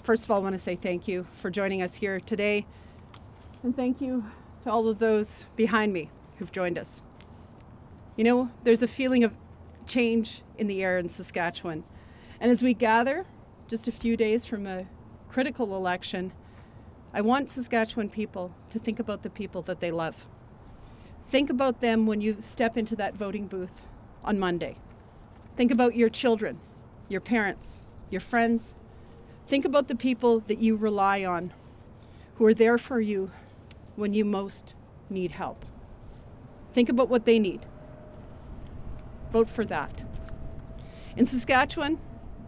First of all, I want to say thank you for joining us here today, and thank you to all of those behind me who've joined us. You know, there's a feeling of change in the air in Saskatchewan, and as we gather just a few days from a critical election, I want Saskatchewan people to think about the people that they love. Think about them when you step into that voting booth on Monday. Think about your children, your parents, your friends. Think about the people that you rely on, who are there for you when you most need help. Think about what they need. Vote for that. In Saskatchewan,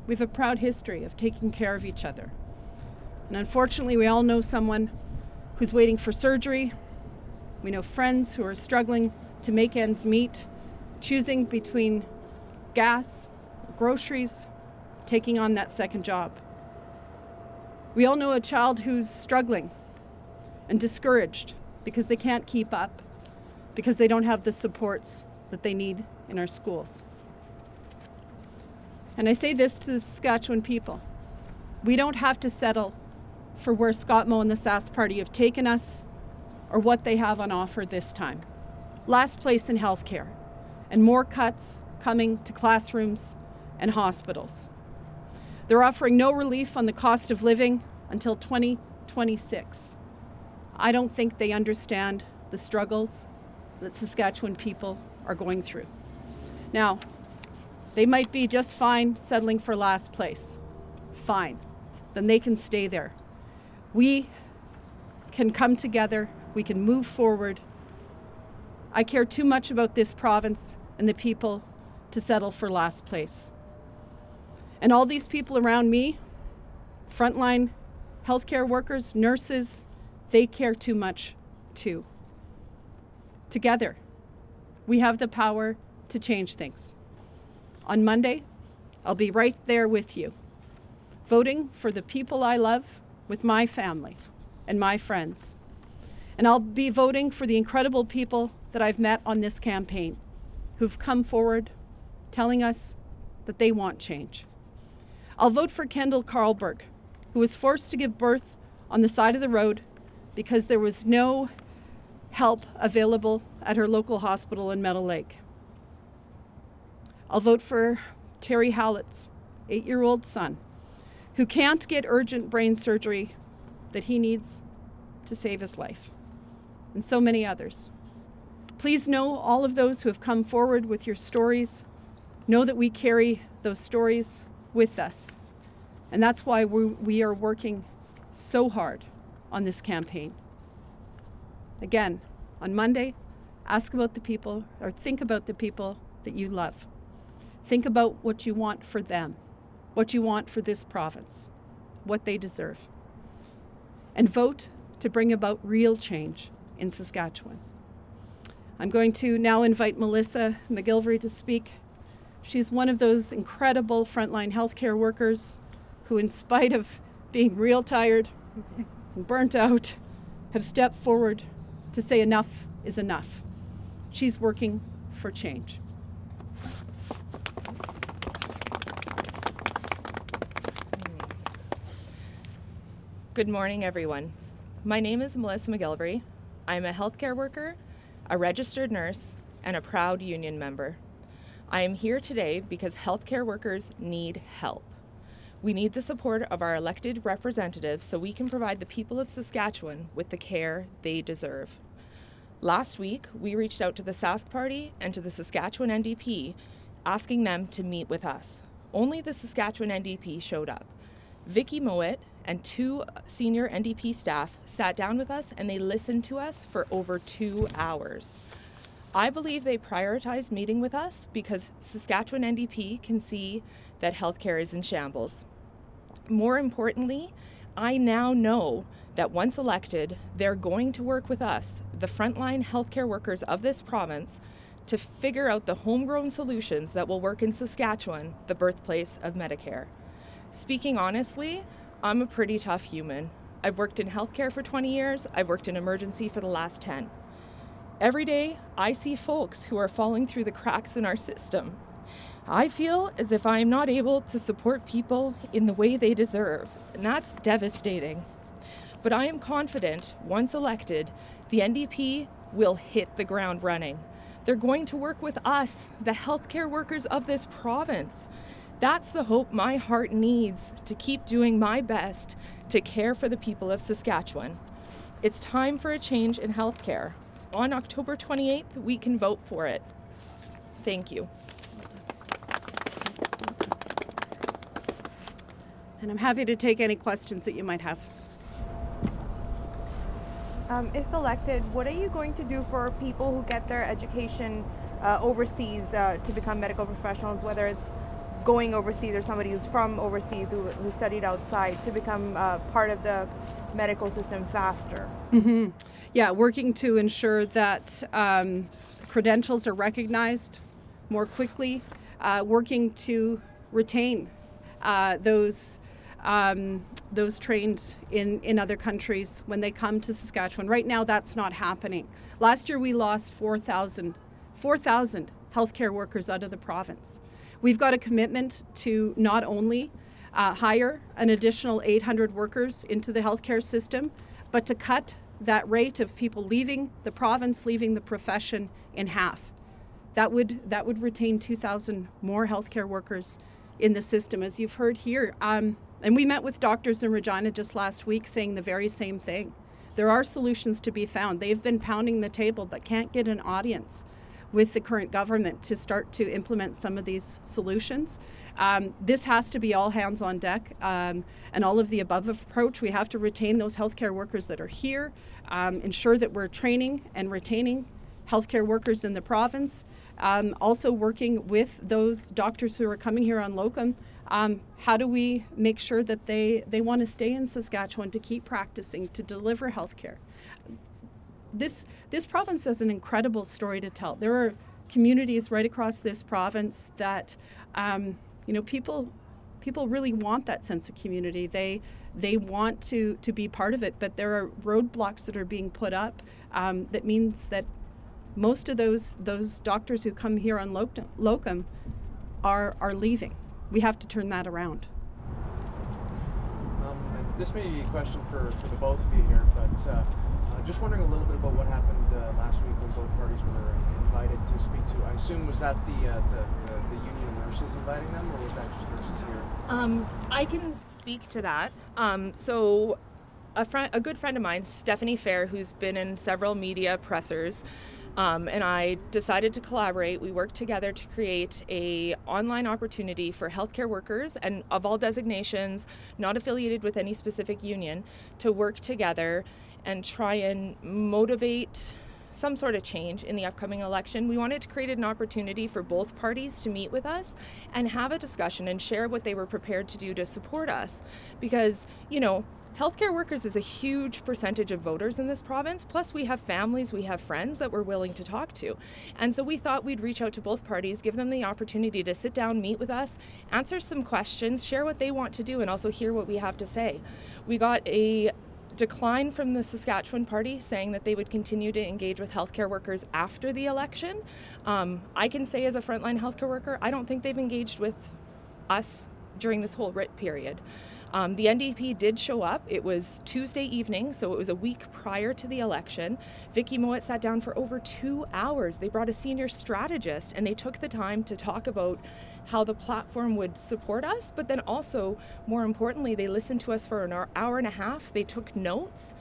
we have a proud history of taking care of each other. And unfortunately, we all know someone who's waiting for surgery. We know friends who are struggling to make ends meet, choosing between gas, groceries, taking on that second job. We all know a child who's struggling and discouraged because they can't keep up, because they don't have the supports that they need in our schools. And I say this to the Saskatchewan people. We don't have to settle for where Scott Moe and the Sask Party have taken us or what they have on offer this time. Last place in healthcare, and more cuts coming to classrooms and hospitals. They're offering no relief on the cost of living until 2026. I don't think they understand the struggles that Saskatchewan people are going through. Now, they might be just fine settling for last place. Fine. Then they can stay there. We can come together. We can move forward. I care too much about this province and the people to settle for last place. And all these people around me, frontline healthcare workers, nurses, they care too much too. Together, we have the power to change things. On Monday, I'll be right there with you, voting for the people I love with my family and my friends. And I'll be voting for the incredible people that I've met on this campaign who've come forward telling us that they want change. I'll vote for Kendall Carlberg, who was forced to give birth on the side of the road because there was no help available at her local hospital in Meadow Lake. I'll vote for Terry Hallett's 8-year-old son, who can't get urgent brain surgery that he needs to save his life, and so many others. Please know all of those who have come forward with your stories. Know that we carry those stories with us. And that's why we are working so hard on this campaign. Again, on Monday, ask about the people, or think about the people that you love. Think about what you want for them, what you want for this province, what they deserve. And vote to bring about real change in Saskatchewan. I'm going to now invite Melissa McGilvery to speak. She's one of those incredible frontline healthcare workers who, in spite of being real tired and burnt out, have stepped forward to say enough is enough. She's working for change. Good morning, everyone. My name is Melissa McGilvery. I'm a healthcare worker, a registered nurse, and a proud union member. I am here today because healthcare workers need help. We need the support of our elected representatives so we can provide the people of Saskatchewan with the care they deserve. Last week, we reached out to the Sask Party and to the Saskatchewan NDP, asking them to meet with us. Only the Saskatchewan NDP showed up. Vicky Mowat and 2 senior NDP staff sat down with us and they listened to us for over 2 hours. I believe they prioritized meeting with us because Saskatchewan NDP can see that healthcare is in shambles. More importantly, I now know that once elected, they're going to work with us, the frontline healthcare workers of this province, to figure out the homegrown solutions that will work in Saskatchewan, the birthplace of Medicare. Speaking honestly, I'm a pretty tough human. I've worked in healthcare for 20 years. I've worked in emergency for the last 10. Every day, I see folks who are falling through the cracks in our system. I feel as if I am not able to support people in the way they deserve, and that's devastating. But I am confident, once elected, the NDP will hit the ground running. They're going to work with us, the healthcare workers of this province. That's the hope my heart needs to keep doing my best to care for the people of Saskatchewan. It's time for a change in healthcare. On October 28th, we can vote for it. Thank you. And I'm happy to take any questions that you might have. If elected, what are you going to do for people who get their education overseas to become medical professionals, whether it's going overseas or somebody who's from overseas who studied outside, to become part of the medical system faster? Mm-hmm. Yeah, working to ensure that credentials are recognized more quickly, working to retain those trained in other countries when they come to Saskatchewan. Right now, that's not happening. Last year, we lost 4,000 healthcare workers out of the province. We've got a commitment to not only hire an additional 800 workers into the healthcare system, but to cut that rate of people leaving the province, leaving the profession, in half. That would retain 2,000 more healthcare workers in the system, as you've heard here. And we met with doctors in Regina just last week saying the very same thing. There are solutions to be found. They've been pounding the table but can't get an audience with the current government to start to implement some of these solutions. This has to be all hands on deck, and all of the above approach. We have to retain those healthcare workers that are here, ensure that we're training and retaining healthcare workers in the province, also working with those doctors who are coming here on locum. How do we make sure that they want to stay in Saskatchewan to keep practicing, to deliver healthcare? This province has an incredible story to tell. There are communities right across this province that people really want that sense of community. They want to be part of it, but there are roadblocks that are being put up that means that most of those doctors who come here on locum are leaving. We have to turn that around. And this may be a question for the both of you here, but just wondering a little bit about what happened last week when both parties were invited to speak to. I assume, was that the union of nurses inviting them, or was that just nurses here? I can speak to that. So a good friend of mine, Stephanie Fair, who's been in several media pressers, and I decided to collaborate. We worked together to create a online opportunity for healthcare workers and of all designations, not affiliated with any specific union, to work together and try and motivate some sort of change in the upcoming election. We wanted to create an opportunity for both parties to meet with us and have a discussion and share what they were prepared to do to support us. Because, healthcare workers is a huge percentage of voters in this province. Plus, we have families, we have friends that we're willing to talk to. And so we thought we'd reach out to both parties, give them the opportunity to sit down, meet with us, answer some questions, share what they want to do, and also hear what we have to say. We got a decline from the Saskatchewan Party saying that they would continue to engage with healthcare workers after the election. I can say as a frontline healthcare worker, I don't think they've engaged with us during this whole writ period. The NDP did show up. It was Tuesday evening, so it was a week prior to the election. Vicky Mowat sat down for over 2 hours. They brought a senior strategist, and they took the time to talk about how the platform would support us, but then also, more importantly, they listened to us for an hour and a half. They took notes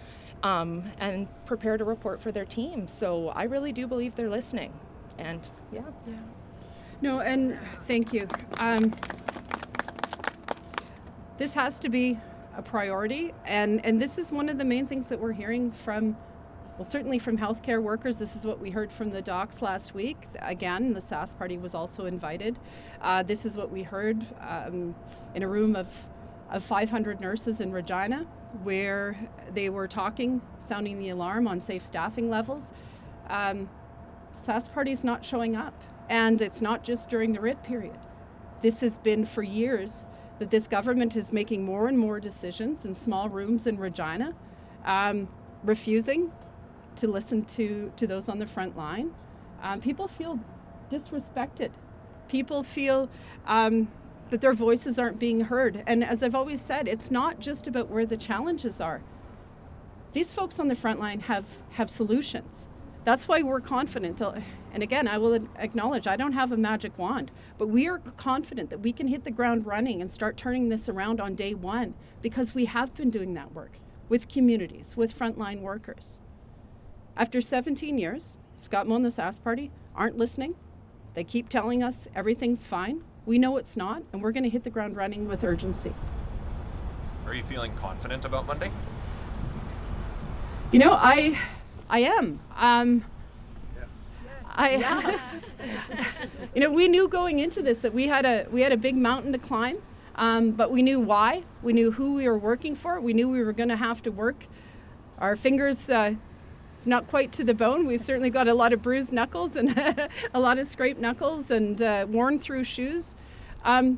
and prepared a report for their team. So I really do believe they're listening. And yeah. No, and thank you. This has to be a priority, and this is one of the main things that we're hearing from, certainly from healthcare workers. This is what we heard from the docs last week. Again, the Sask Party was also invited. This is what we heard in a room of 500 nurses in Regina, where they were sounding the alarm on safe staffing levels. Sask Party's not showing up, and it's not just during the writ period. This has been for years, that this government is making more and more decisions in small rooms in Regina, refusing to listen to those on the front line. People feel disrespected People feel that their voices aren't being heard. And as I've always said, it's not just about where the challenges are. These folks on the front line have solutions. That's why we're confident. And again, I will acknowledge I don't have a magic wand, but we are confident that we can hit the ground running and start turning this around on day one, because we have been doing that work with communities, with frontline workers. After 17 years, Scott Moe and the Sask Party aren't listening. They keep telling us everything's fine. We know it's not, and we're going to hit the ground running with urgency. Are you feeling confident about Monday? You know, I am. You know, we knew going into this that we had a big mountain to climb, but we knew why. We knew who we were working for. We knew we were going to have to work our fingers not quite to the bone. We've certainly got a lot of bruised knuckles and a lot of scraped knuckles and worn through shoes. I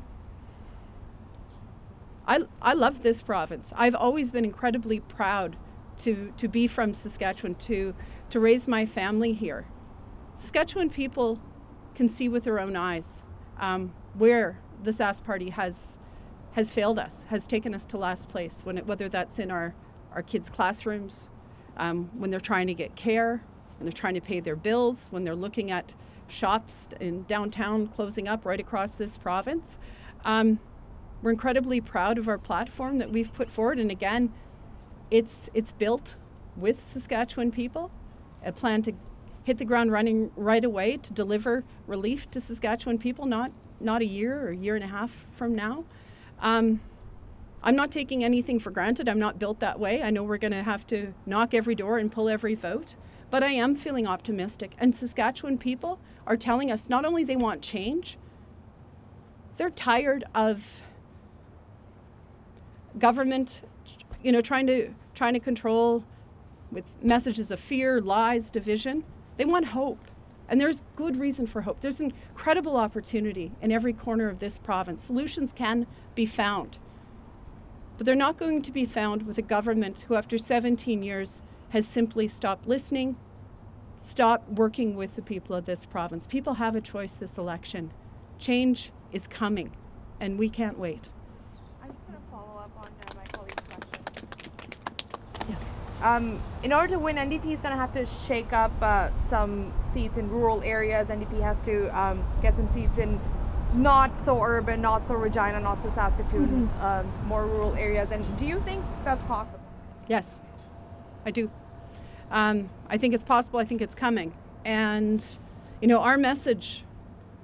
love this province. I've always been incredibly proud to be from Saskatchewan, to raise my family here. Saskatchewan people can see with their own eyes where the Sask Party has failed us, has taken us to last place, whether that's in our kids' classrooms, when they're trying to get care, when they're trying to pay their bills, when they're looking at shops in downtown closing up right across this province. We're incredibly proud of our platform that we've put forward, and again, it's built with Saskatchewan people, a plan to hit the ground running right away to deliver relief to Saskatchewan people, not a year or a year and a half from now. I'm not taking anything for granted. I'm not built that way. I know we're going to have to knock every door and pull every vote, but I am feeling optimistic. And Saskatchewan people are telling us not only they want change, they're tired of government, you know, trying to control with messages of fear, lies, division. They want hope. And there's good reason for hope. There's incredible opportunity in every corner of this province. Solutions can be found. But they're not going to be found with a government who, after 17 years, has simply stopped listening, stopped working with the people of this province. People have a choice this election. Change is coming, and we can't wait. I'm just going to follow up on my colleague's question. Yes. In order to win, NDP is going to have to shake up some seats in rural areas. NDP has to get some seats in not so urban, not so Regina, not so Saskatoon, more rural areas. And do you think that's possible? Yes, I do. I think it's possible. I think it's coming. And, you know, our message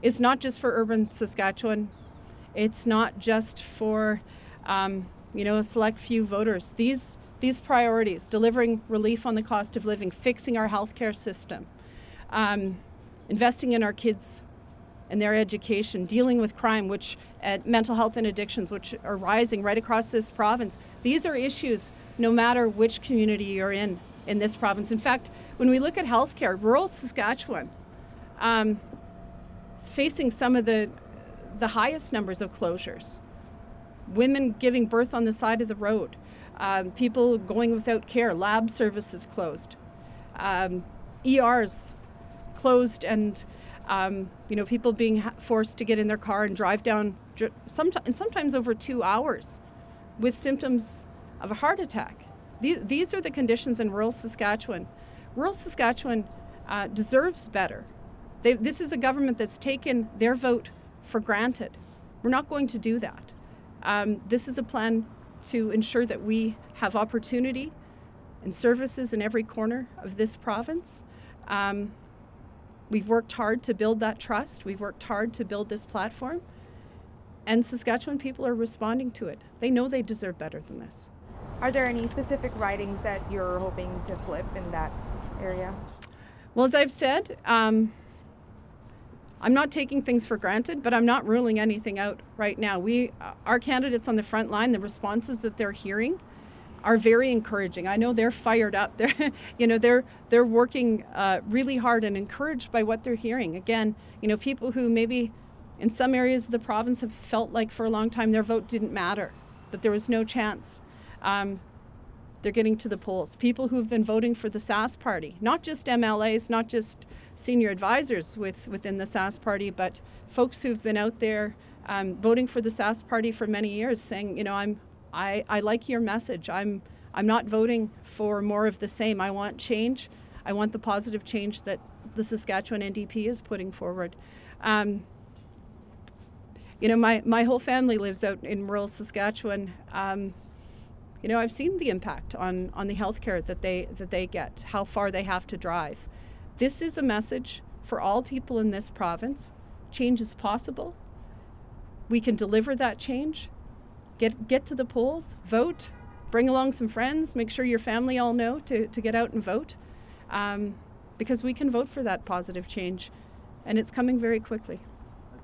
is not just for urban Saskatchewan. It's not just for, you know, a select few voters. These priorities, delivering relief on the cost of living, fixing our healthcare system, investing in our kids and their education, dealing with crime, mental health and addictions, which are rising right across this province. These are issues no matter which community you're in this province. In fact, when we look at healthcare, rural Saskatchewan is facing some of the highest numbers of closures. Women giving birth on the side of the road, people going without care, lab services closed, ERs closed, and you know, people being forced to get in their car and drive down sometimes over 2 hours with symptoms of a heart attack. These are the conditions in rural Saskatchewan. Rural Saskatchewan deserves better. This is a government that's taken their vote for granted. We're not going to do that. This is a plan to ensure that we have opportunity and services in every corner of this province. We've worked hard to build that trust. We've worked hard to build this platform. And Saskatchewan people are responding to it. They know they deserve better than this. Are there any specific ridings that you're hoping to flip in that area? Well, as I've said, I'm not taking things for granted, but I'm not ruling anything out right now. Our candidates on the front line, the responses that they're hearing are very encouraging. I know they're fired up. They're working really hard and encouraged by what they're hearing. Again, you know, people who maybe in some areas of the province have felt like for a long time their vote didn't matter, that there was no chance. they're getting to the polls. People who've been voting for the Sask party, not just MLAs, not just senior advisors within the Sask party, but folks who've been out there voting for the Sask party for many years, saying, you know, I like your message. I'm not voting for more of the same. I want change. I want the positive change that the Saskatchewan NDP is putting forward. You know, my whole family lives out in rural Saskatchewan. You know, I've seen the impact on the healthcare that they get, how far they have to drive. This is a message for all people in this province. Change is possible. We can deliver that change. Get to the polls, vote, bring along some friends, make sure your family all know to get out and vote, because we can vote for that positive change, and it's coming very quickly.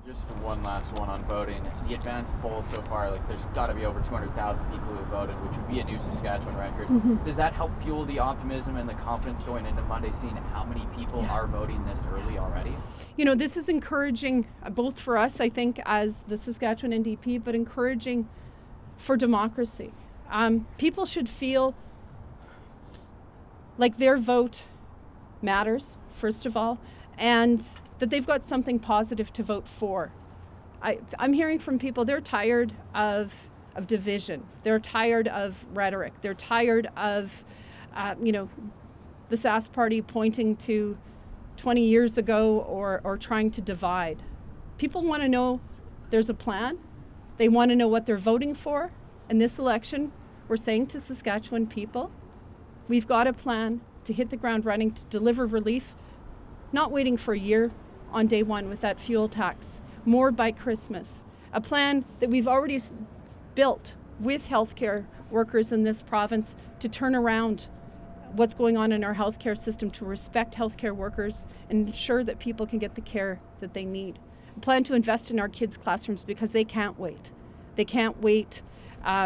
Just one last one on voting. The advanced polls so far, like there's got to be over 200,000 people who voted, which would be a new Saskatchewan record. Mm-hmm. Does that help fuel the optimism and the confidence going into Monday, seeing how many people are voting this early already? You know, this is encouraging both for us, I think, as the Saskatchewan NDP, but encouraging for democracy. People should feel like their vote matters, first of all, and that they've got something positive to vote for. I'm hearing from people, they're tired of division. They're tired of rhetoric. They're tired of, you know, the Sask party pointing to 20 years ago or trying to divide. People want to know there's a plan. They want to know what they're voting for. In this election, we're saying to Saskatchewan people, we've got a plan to hit the ground running, to deliver relief, not waiting for a year on day one with that fuel tax, more by Christmas. A plan that we've already built with healthcare workers in this province to turn around what's going on in our healthcare system, to respect healthcare workers and ensure that people can get the care that they need. A plan to invest in our kids' classrooms because they can't wait. They can't wait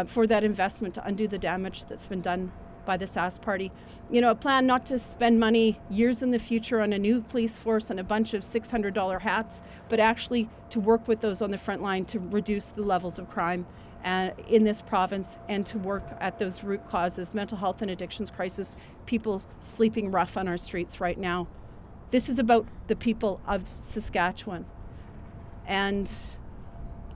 for that investment to undo the damage that's been done by the Sask party. You know, a plan not to spend money years in the future on a new police force and a bunch of $600 hats, but actually to work with those on the front line to reduce the levels of crime in this province and to work at those root causes, mental health and addictions crisis, people sleeping rough on our streets right now. This is about the people of Saskatchewan. And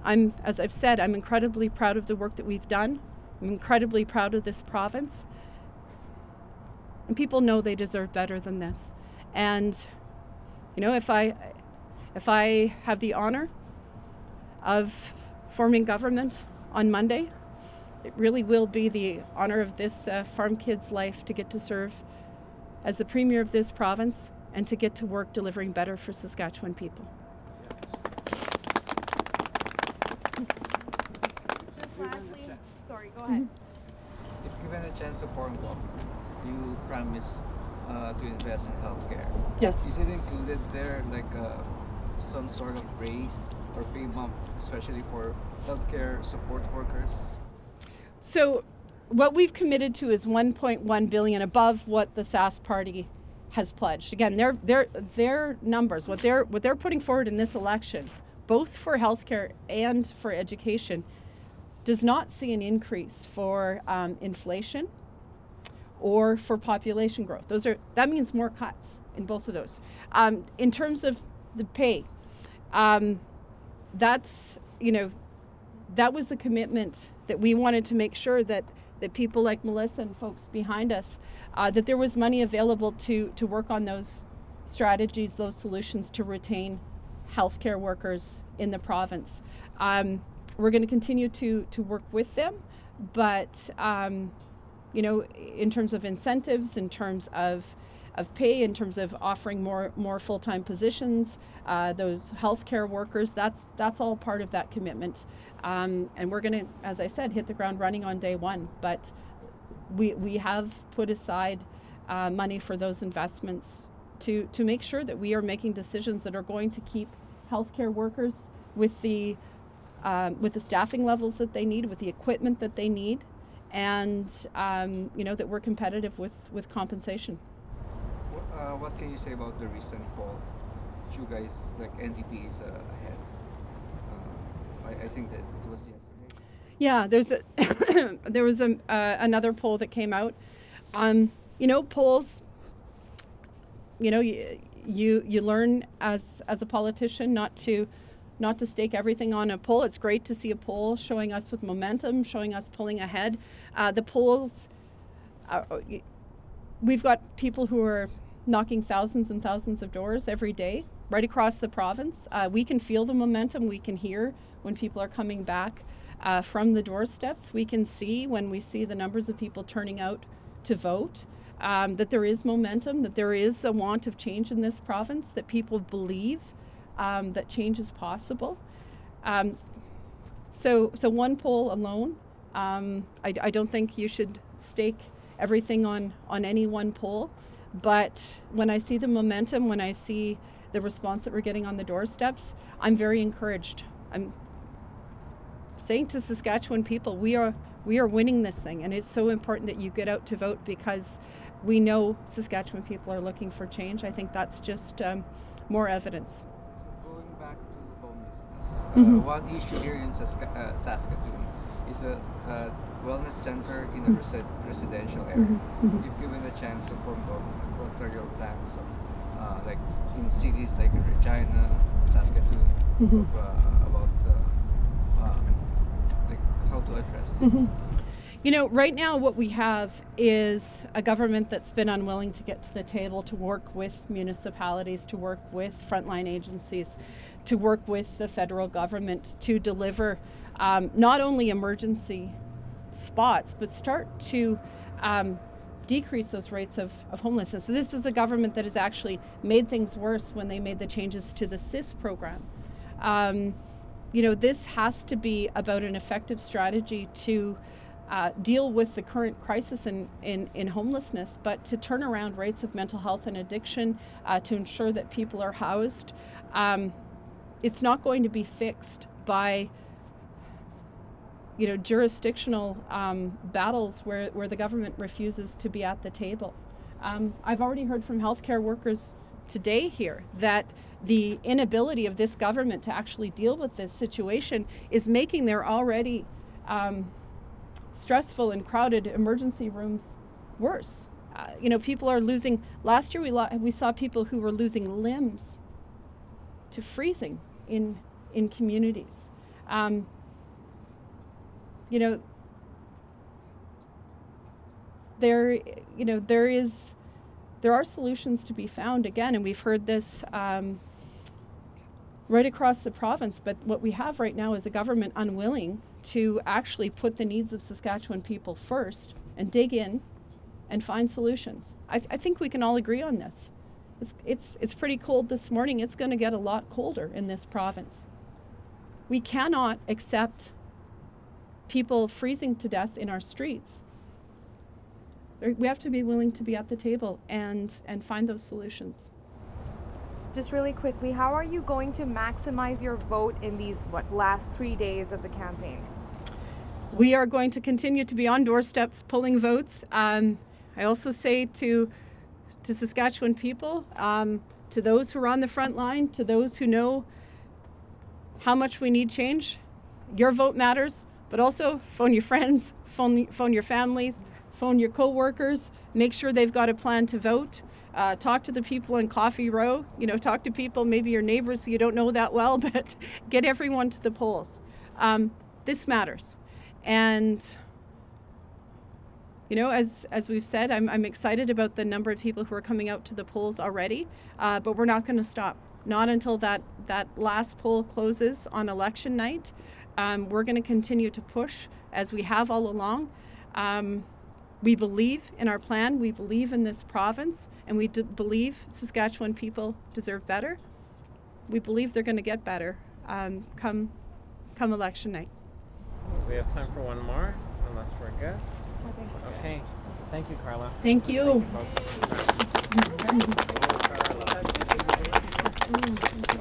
as I've said, I'm incredibly proud of the work that we've done. I'm incredibly proud of this province. And people know they deserve better than this. And, you know, if I have the honor of forming government on Monday, it really will be the honor of this farm kid's life to get to serve as the premier of this province and to get to work delivering better for Saskatchewan people. Just lastly, sorry, go ahead. If given a chance to form government, you promise to invest in healthcare. Yes. Is it included there, like some sort of raise or pay bump, especially for healthcare support workers? So, what we've committed to is $1.1 billion above what the Sask party has pledged. Again, their numbers, what they're putting forward in this election, both for healthcare and for education, does not see an increase for inflation or for population growth. That means more cuts in both of those. In terms of the pay, that's, you know, that was the commitment that we wanted to make sure that people like Melissa and folks behind us, that there was money available to work on those strategies, those solutions to retain healthcare workers in the province. We're going to continue to work with them, but you know, in terms of incentives, in terms of pay, in terms of offering more full-time positions, those healthcare workers, that's all part of that commitment. And we're going to, as I said, hit the ground running on day one. But we have put aside money for those investments to make sure that we are making decisions that are going to keep healthcare workers with the staffing levels that they need, with the equipment that they need, and you know, that we're competitive with compensation. What can you say about the recent poll? You guys, like NDP is ahead. I think that it was yesterday. Yeah, there was another poll that came out. Polls. You learn as a politician not to stake everything on a poll. It's great to see a poll showing us with momentum, showing us pulling ahead. The polls, we've got people who are knocking thousands and thousands of doors every day right across the province. We can feel the momentum. We can hear when people are coming back from the doorsteps. We can see when we see the numbers of people turning out to vote. That there is momentum, that there is a want of change in this province, that people believe that change is possible. So one poll alone, I don't think you should stake everything on any one poll. But when I see the momentum, when I see the response that we're getting on the doorsteps, I'm very encouraged. I'm saying to Saskatchewan people, we are winning this thing, and it's so important that you get out to vote because we know Saskatchewan people are looking for change. I think that's just more evidence. Going back to homelessness, one issue here in Saskatoon is a wellness center in a residential area. If given a chance to promote, what are your plans of, like in cities like Regina, Saskatoon, about like how to address this? Right now what we have is a government that's been unwilling to get to the table to work with municipalities, to work with frontline agencies, to work with the federal government to deliver not only emergency spots, but start to decrease those rates of homelessness. So this is a government that has actually made things worse when they made the changes to the SIS program. This has to be about an effective strategy to deal with the current crisis in homelessness, but to turn around rates of mental health and addiction, to ensure that people are housed. It's not going to be fixed by jurisdictional battles where the government refuses to be at the table. I've already heard from healthcare workers today here that the inability of this government to actually deal with this situation is making their already stressful and crowded emergency rooms worse. People are losing. Last year we saw people who were losing limbs to freezing in communities. There are solutions to be found again, and we've heard this right across the province. But what we have right now is a government unwilling to actually put the needs of Saskatchewan people first and dig in and find solutions. I think we can all agree on this. It's pretty cold this morning. It's going to get a lot colder in this province. We cannot accept people freezing to death in our streets. We have to be willing to be at the table and find those solutions. Just really quickly, how are you going to maximize your vote in these last 3 days of the campaign? We are going to continue to be on doorsteps pulling votes. I also say to Saskatchewan people, to those who are on the front line, to those who know how much we need change, your vote matters, but also phone your friends, phone your families, phone your co-workers, make sure they've got a plan to vote. Talk to the people in Coffee Row, talk to people, maybe your neighbors who you don't know that well, but get everyone to the polls. This matters. And, as we've said, I'm excited about the number of people who are coming out to the polls already, but we're not going to stop. Not until that last poll closes on election night. We're going to continue to push as we have all along. We believe in our plan, we believe in this province, and we believe Saskatchewan people deserve better. We believe they're going to get better come election night. We have time for one more, unless we're good. Okay. Thank you, Carla. Thank you. Thank you, folks.